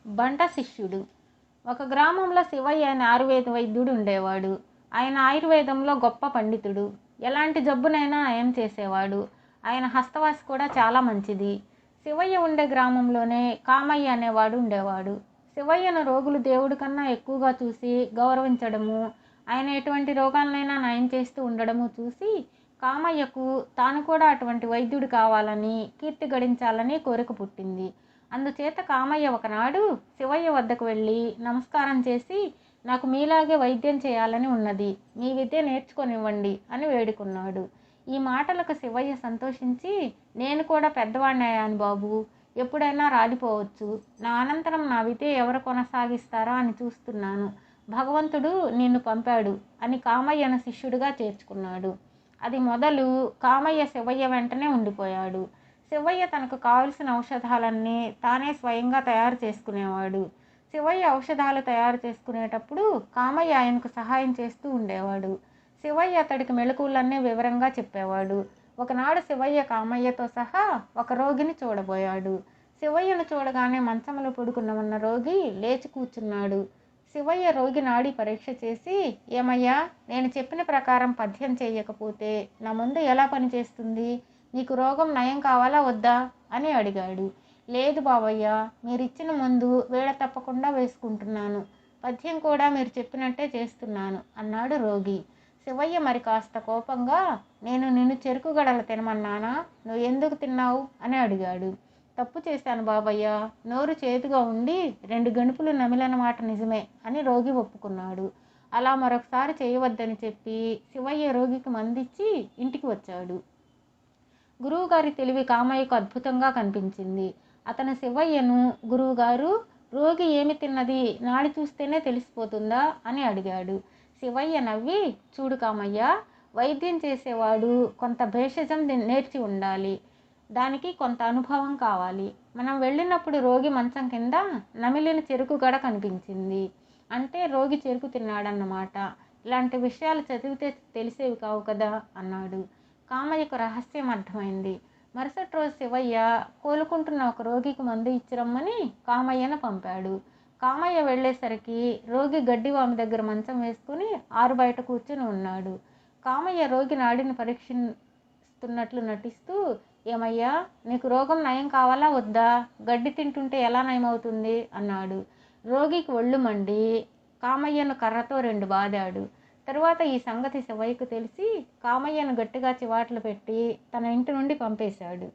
బంట శిష్యుడు. ఒక గ్రామంలో శివయ్య అనే ఆయుర్వేద వైద్యుడు ఉండేవాడు. ఆయన ఆయుర్వేదంలో గొప్ప పండితుడు. ఎలాంటి జబ్బునైనా నయం చేసేవాడు. ఆయన హస్తవాసి కూడా చాలా మంచిది. శివయ్య ఉండే గ్రామంలోనే కామయ్య అనేవాడు ఉండేవాడు. శివయ్యను రోగులు దేవుడి కన్నా ఎక్కువగా చూసి గౌరవించడము, ఆయన ఎటువంటి రోగాలనైనా నయం చేస్తూ ఉండడము చూసి కామయ్యకు తాను కూడా అటువంటి వైద్యుడు కావాలని, కీర్తి గడించాలని కోరిక పుట్టింది. అందుచేత కామయ్య ఒకనాడు శివయ్య వద్దకు వెళ్ళి నమస్కారం చేసి, నాకు మీలాగే వైద్యం చేయాలని ఉన్నది, మీ విద్య నేర్చుకొనివ్వండి అని వేడుకున్నాడు. ఈ మాటలకు శివయ్య సంతోషించి, నేను కూడా పెద్దవాడినయ్యాను బాబు, ఎప్పుడైనా రాలిపోవచ్చు. నా అనంతరం నా విద్య ఎవరు కొనసాగిస్తారా అని చూస్తున్నాను. భగవంతుడు నిన్ను పంపాడు అని కామయ్యను శిష్యుడిగా చేర్చుకున్నాడు. అది మొదలు కామయ్య శివయ్య వెంటనే ఉండిపోయాడు. శివయ్య తనకు కావలసిన ఔషధాలన్నీ తానే స్వయంగా తయారు చేసుకునేవాడు. శివయ్య ఔషధాలు తయారు చేసుకునేటప్పుడు కామయ్య ఆయనకు సహాయం చేస్తూ ఉండేవాడు. శివయ్య అతడికి మెలకువలన్నీ వివరంగా చెప్పేవాడు. ఒకనాడు శివయ్య కామయ్యతో సహా ఒక రోగిని చూడబోయాడు. శివయ్యను చూడగానే మంచంలో పడుకున్న ఉన్న రోగి లేచి కూర్చున్నాడు. శివయ్య రోగి నాడి పరీక్ష చేసి, ఏమయ్యా, నేను చెప్పిన ప్రకారం పథ్యం చేయకపోతే నా ముందు ఎలా పనిచేస్తుంది? నీకు రోగం నయం కావాలా వద్దా అని అడిగాడు. లేదు బావయ్య, మీరిచ్చిన మందు వేళ తప్పకుండా వేసుకుంటున్నాను. పథ్యం కూడా మీరు చెప్పినట్టే చేస్తున్నాను అన్నాడు రోగి. శివయ్య మరి కాస్త కోపంగా, నేను నిన్ను చెరుకు గడలు తినమన్నానా? నువ్వు ఎందుకు తిన్నావు అని అడిగాడు. తప్పు చేశాను బాబయ్య, నోరు చేదుగా ఉండి 2 గణుపులు నమిలిన మాట నిజమే అని రోగి ఒప్పుకున్నాడు. అలా మరొకసారి చేయవద్దని చెప్పి శివయ్య రోగికి మందిచ్చి ఇంటికి వచ్చాడు. గురువుగారి తెలివి కామయ్యకు అద్భుతంగా కనిపించింది. అతను శివయ్యను, గురువుగారు, రోగి ఏమి తిన్నది నాడి చూస్తేనే తెలిసిపోతుందా అని అడిగాడు. శివయ్య నవ్వి, చూడు కామయ్య, వైద్యం చేసేవాడు కొంత భేషజం నేర్చి ఉండాలి. దానికి కొంత అనుభవం కావాలి. మనం వెళ్ళినప్పుడు రోగి మంచం కింద నమిలిన చెరుకు గడ కనిపించింది. అంటే రోగి చెరుకు తిన్నాడన్నమాట. ఇలాంటి విషయాలు చదివితే తెలిసేవి కావు కదా అన్నాడు. కామయ్యకు రహస్యం అర్థమైంది. మరుసటి రోజు శివయ్య కోలుకుంటున్న ఒక రోగికి మందు ఇచ్చిరమ్మని కామయ్యను పంపాడు. కామయ్య వెళ్ళేసరికి రోగి గడ్డివామి దగ్గర మంచం వేసుకుని ఆరుబయట కూర్చుని ఉన్నాడు. కామయ్య రోగి నాడిని పరీక్షిస్తున్నట్లు నటిస్తూ, ఏమయ్యా, నీకు రోగం నయం కావాలా వద్దా? గడ్డి తింటుంటే ఎలా నయమవుతుంది అన్నాడు. రోగికి ఒళ్ళు మండి కామయ్యను కర్రతో 2 బాదాడు. తరువాత ఈ సంగతి శివయ్యకు తెలిసి కామయ్యను గట్టిగా చివాట్లు పెట్టి తన ఇంటి నుండి పంపేశాడు.